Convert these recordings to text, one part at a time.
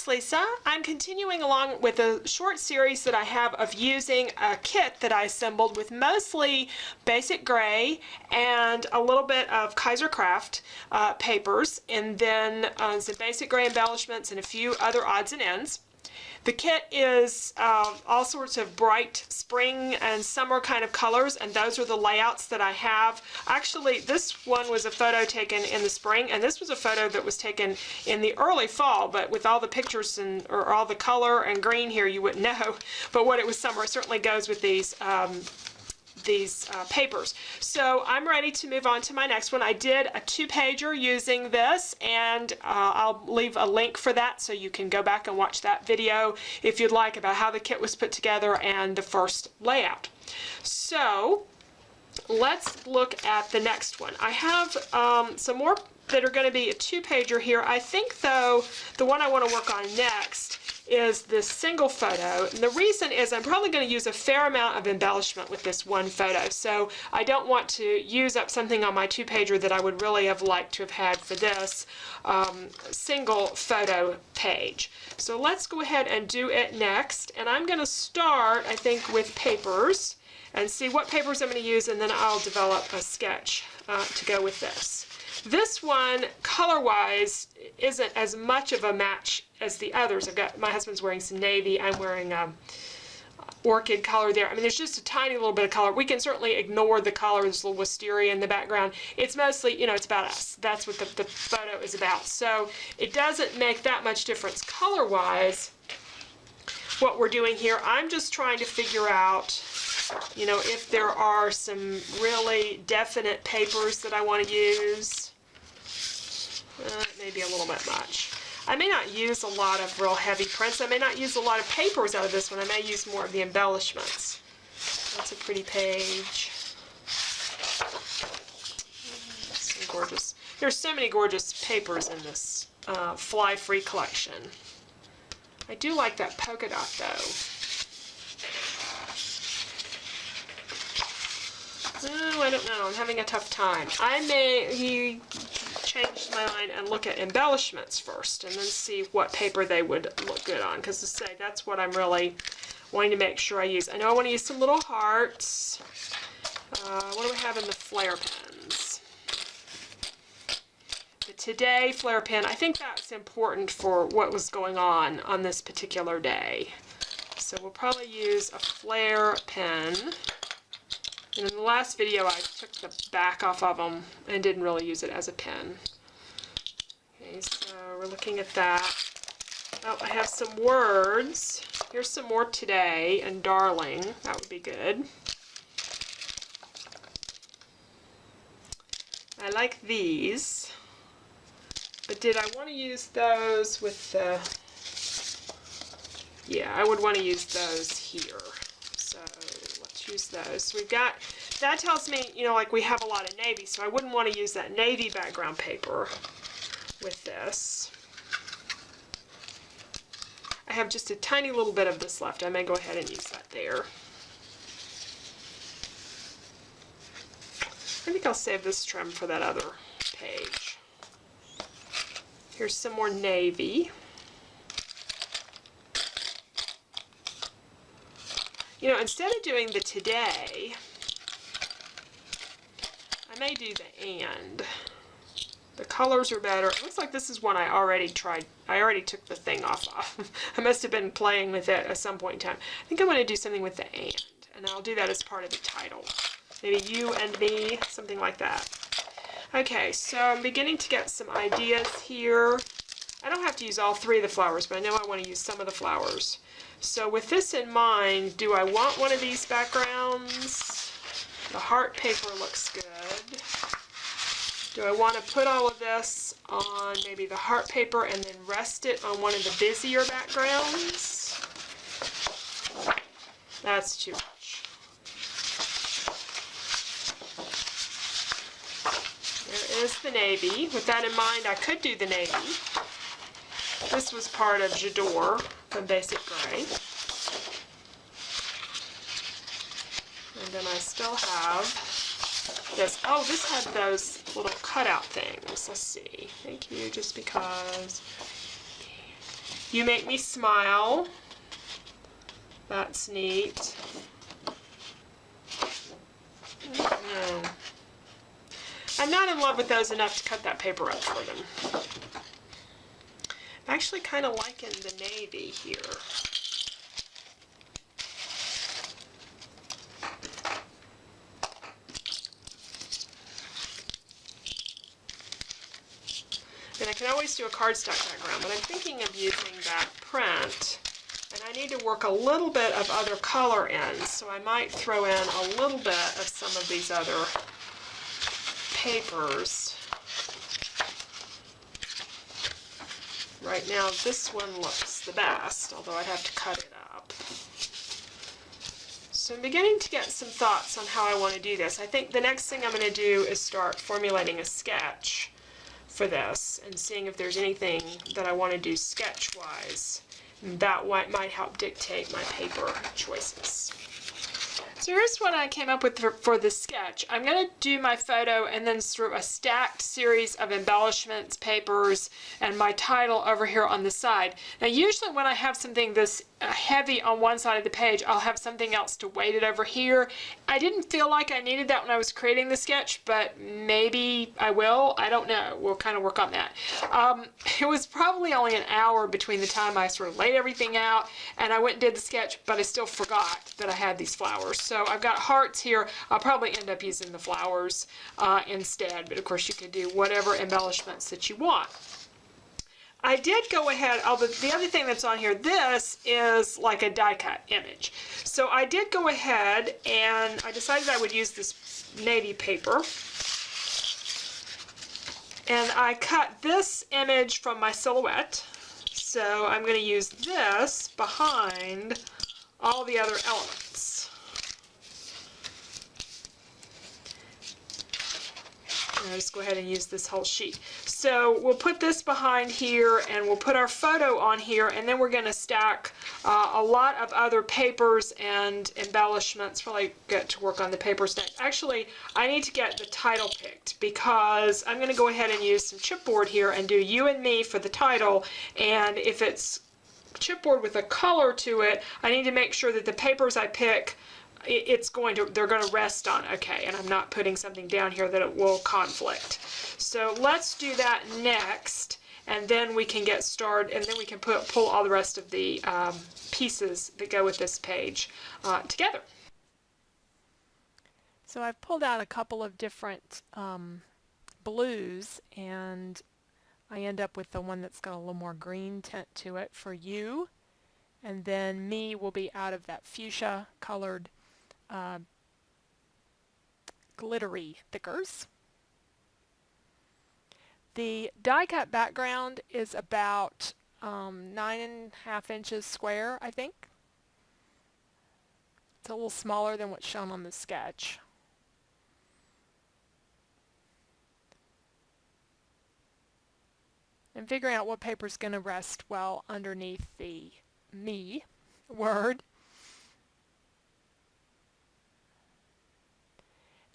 it's Lisa. I'm continuing along with a short series that I have of using a kit that I assembled with mostly basic gray and a little bit of Kaiser Craft papers, and then some basic gray embellishments and a few other odds and ends. The kit is all sorts of bright spring and summer kind of colors, and those are the layouts that I have. Actually, this one was a photo taken in the spring, and this was a photo that was taken in the early fall, but with all the pictures or all the color and green here, you wouldn't know. But what it was summer, it certainly goes with these papers. So I'm ready to move on to my next one. I did a 2-pager using this, and I'll leave a link for that so you can go back and watch that video if you'd like, about how the kit was put together and the first layout. So let's look at the next one. I have some more that are going to be a 2-pager here. I think though the one I want to work on next is this single photo, and the reason is I'm probably going to use a fair amount of embellishment with this one photo, so I don't want to use up something on my 2-pager that I would really have liked to have had for this single photo page. So let's go ahead and do it next, and I'm going to start, I think, with papers and see what papers I'm going to use, and then I'll develop a sketch to go with this. This one, color-wise, isn't as much of a match as the others. My husband's wearing some navy. I'm wearing orchid color there. I mean, there's just a tiny little bit of color. We can certainly ignore the color. There's a little wisteria in the background. It's mostly, you know, it's about us. That's what the photo is about. So it doesn't make that much difference color-wise what we're doing here. I'm just trying to figure out, you know, if there are some really definite papers that I want to use. Maybe a little bit much. I may not use a lot of real heavy prints. I may not use a lot of papers out of this one. I may use more of the embellishments. That's a pretty page. Some gorgeous. There's so many gorgeous papers in this fly-free collection. I do like that polka dot though. Oh, I don't know. I'm having a tough time. I may change my mind and look at embellishments first, and then see what paper they would look good on. Because to say, that's what I'm really wanting to make sure I use. I know I want to use some little hearts. What do we have in the flare pens? The Today flare pen. I think that's important for what was going on this particular day. So we'll probably use a flare pen. And in the last video, I took the back off of them and didn't really use it as a pen. Okay, so we're looking at that. Oh, I have some words. Here's some more Today and Darling. That would be good. I like these. But did I want to use those with the... Yeah, I would want to use those here. So let's use those. So we've got, that tells me, you know, like we have a lot of navy, so I wouldn't want to use that navy background paper with this. I have just a tiny little bit of this left. I may go ahead and use that there. I think I'll save this trim for that other page. Here's some more navy. You know, instead of doing the Today, I may do the And. The colors are better. It looks like this is one I already tried. I already took the thing off of. I must have been playing with it at some point in time. I think I'm going to do something with the And I'll do that as part of the title. Maybe You and Me, something like that. Okay, so I'm beginning to get some ideas here. I don't have to use all 3 of the flowers, but I know I want to use some of the flowers. So with this in mind, do I want one of these backgrounds? The heart paper looks good. Do I want to put all of this on maybe the heart paper and then rest it on one of the busier backgrounds? That's too much. There is the navy. With that in mind, I could do the navy. This was part of J'adore from Basic Gray. And then I still have this. Oh, this had those little cutout things. Let's see. Thank you, just because. You Make Me Smile. That's neat. No. I'm not in love with those enough to cut that paper up for them. I'm actually kind of liking the navy here. And I can always do a cardstock background, but I'm thinking of using that print. And I need to work a little bit of other color in, so I might throw in a little bit of some of these other papers. Right now, this one looks the best, although I'd have to cut it up. So I'm beginning to get some thoughts on how I want to do this. I think the next thing I'm going to do is start formulating a sketch for this and seeing if there's anything that I want to do sketch-wise. That might help dictate my paper choices. So here's what I came up with for the sketch. I'm going to do my photo and then through a stacked series of embellishments, papers, and my title over here on the side. Now usually when I have something this heavy on one side of the page, I'll have something else to weight it over here. I didn't feel like I needed that when I was creating the sketch, but maybe I will. I don't know. We'll kind of work on that. It was probably only an hour between the time I sort of laid everything out and I went and did the sketch, but I still forgot that I had these flowers. So I've got hearts here. I'll probably end up using the flowers instead, but of course you can do whatever embellishments that you want. I did go ahead, the other thing that's on here, this is like a die cut image. So I did go ahead and I decided I would use this navy paper. And I cut this image from my silhouette. So I'm going to use this behind all the other elements. And I'll just go ahead and use this whole sheet. So we'll put this behind here and we'll put our photo on here, and then we're going to stack a lot of other papers and embellishments. Probably get to work on the papers next. Actually, I need to get the title picked because I'm going to go ahead and use some chipboard here and do You and Me for the title. And if it's chipboard with a color to it, I need to make sure that the papers I pick they're going to rest on. Okay, and I'm not putting something down here that it will conflict. So let's do that next, and then we can get started, and then we can pull all the rest of the pieces that go with this page together. So I've pulled out a couple of different blues, and I end up with the one that's got a little more green tint to it for You, and then Me will be out of that fuchsia colored glittery thickers. The die cut background is about 9.5 inches square, I think. It's a little smaller than what's shown on the sketch. And figuring out what paper is going to rest well underneath the Me word.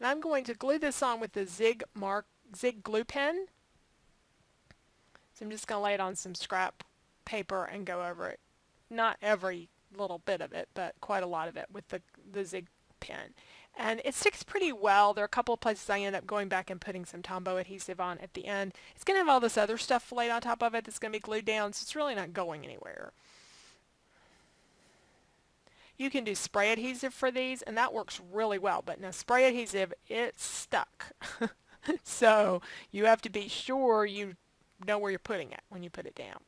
And I'm going to glue this on with the Zig glue pen. So I'm just going to lay it on some scrap paper and go over it. Not every little bit of it, but quite a lot of it with the Zig pen. And it sticks pretty well. There are a couple of places I end up going back and putting some Tombow adhesive on at the end. It's going to have all this other stuff laid on top of it that's going to be glued down, so it's really not going anywhere. You can do spray adhesive for these, and that works really well. But now spray adhesive, it's stuck. So you have to be sure you know where you're putting it when you put it down.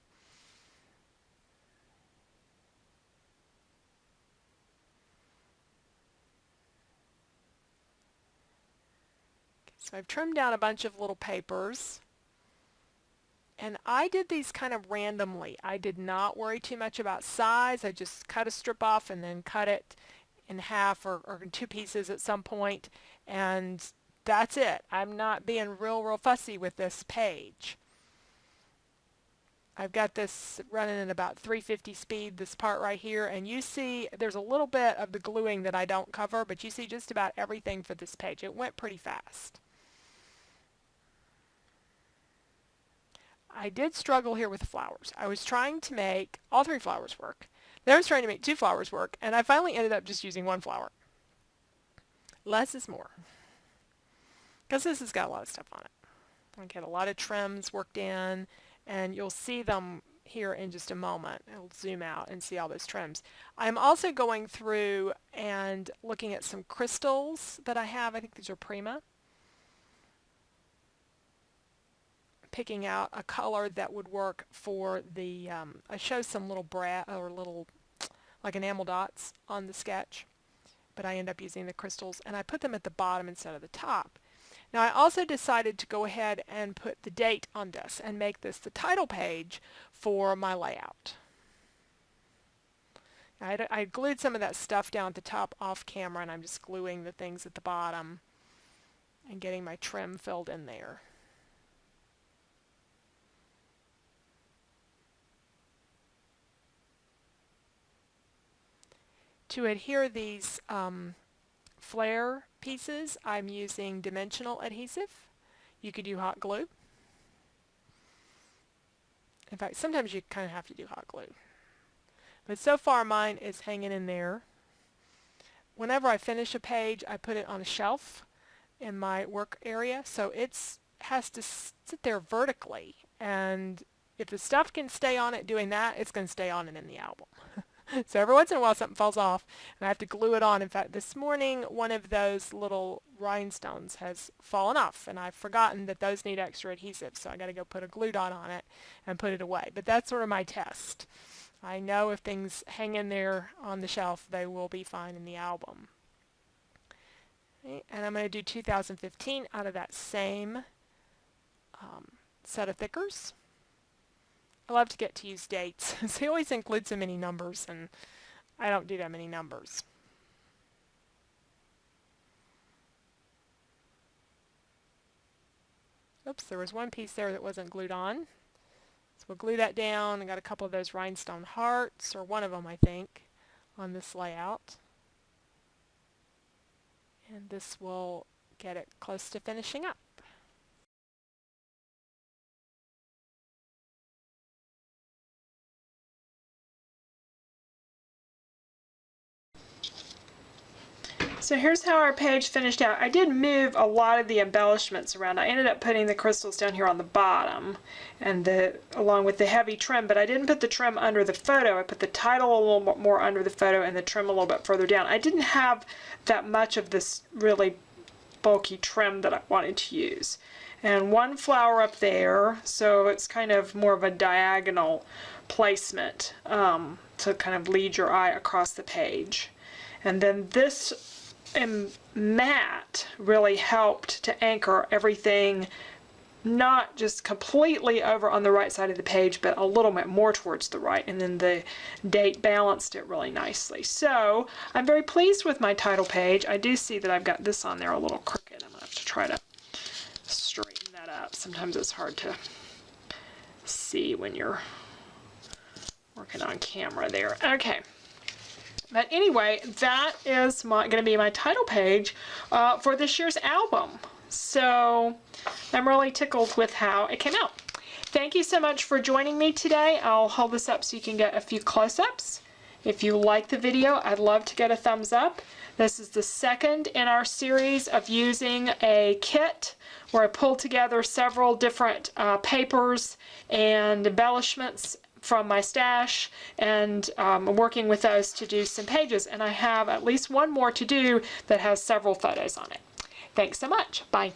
Okay, so I've trimmed down a bunch of little papers. And I did these kind of randomly. I did not worry too much about size. I just cut a strip off and then cut it in half or in two pieces at some point. And that's it. I'm not being real fussy with this page. I've got this running at about 350 speed, this part right here. And you see there's a little bit of the gluing that I don't cover, but you see just about everything for this page. It went pretty fast. I did struggle here with the flowers. I was trying to make all 3 flowers work. Then I was trying to make 2 flowers work, and I finally ended up just using 1 flower. Less is more. Because this has got a lot of stuff on it. I get a lot of trims worked in, and you'll see them here in just a moment. I'll zoom out and see all those trims. I'm also going through and looking at some crystals that I have. I think these are Prima. Picking out a color that would work for the, I show some little little like enamel dots on the sketch, but I end up using the crystals, and I put them at the bottom instead of the top. Now I also decided to go ahead and put the date on this and make this the title page for my layout. I glued some of that stuff down at the top off camera, and I'm just gluing the things at the bottom and getting my trim filled in there. To adhere these flare pieces, I'm using dimensional adhesive. You could do hot glue. In fact, sometimes you kind of have to do hot glue. But so far mine is hanging in there. Whenever I finish a page, I put it on a shelf in my work area, so it has to sit there vertically. And if the stuff can stay on it doing that, it's going to stay on it in the album. So every once in a while something falls off and I have to glue it on. In fact, this morning one of those little rhinestones has fallen off, and I've forgotten that those need extra adhesive, so I got to go put a glue dot on it and put it away. But that's sort of my test. I know if things hang in there on the shelf, they will be fine in the album. Okay, and I'm going to do 2015 out of that same set of thickers. I love to get to use dates. They always include so many numbers, and I don't do that many numbers. Oops, there was one piece there that wasn't glued on. So we'll glue that down. I got a couple of those rhinestone hearts, or one of them I think, on this layout. And this will get it close to finishing up. So here's how our page finished out. I did move a lot of the embellishments around. I ended up putting the crystals down here on the bottom, and along with the heavy trim, but I didn't put the trim under the photo. I put the title a little bit more under the photo and the trim a little bit further down. I didn't have that much of this really bulky trim that I wanted to use. And 1 flower up there, so it's kind of more of a diagonal placement to kind of lead your eye across the page. And then this mat really helped to anchor everything, not just completely over on the right side of the page, but a little bit more towards the right, and then the date balanced it really nicely. So I'm very pleased with my title page. I do see that I've got this on there a little crooked. I'm going to have to try to straighten that up. Sometimes it's hard to see when you're working on camera there. Okay. But anyway, that is going to be my title page for this year's album. So I'm really tickled with how it came out. Thank you so much for joining me today. I'll hold this up so you can get a few close-ups. If you like the video, I'd love to get a thumbs up. This is the second in our series of using a kit where I pulled together several different papers and embellishments from my stash, and working with those to do some pages, and I have at least one more to do that has several photos on it. Thanks so much. Bye.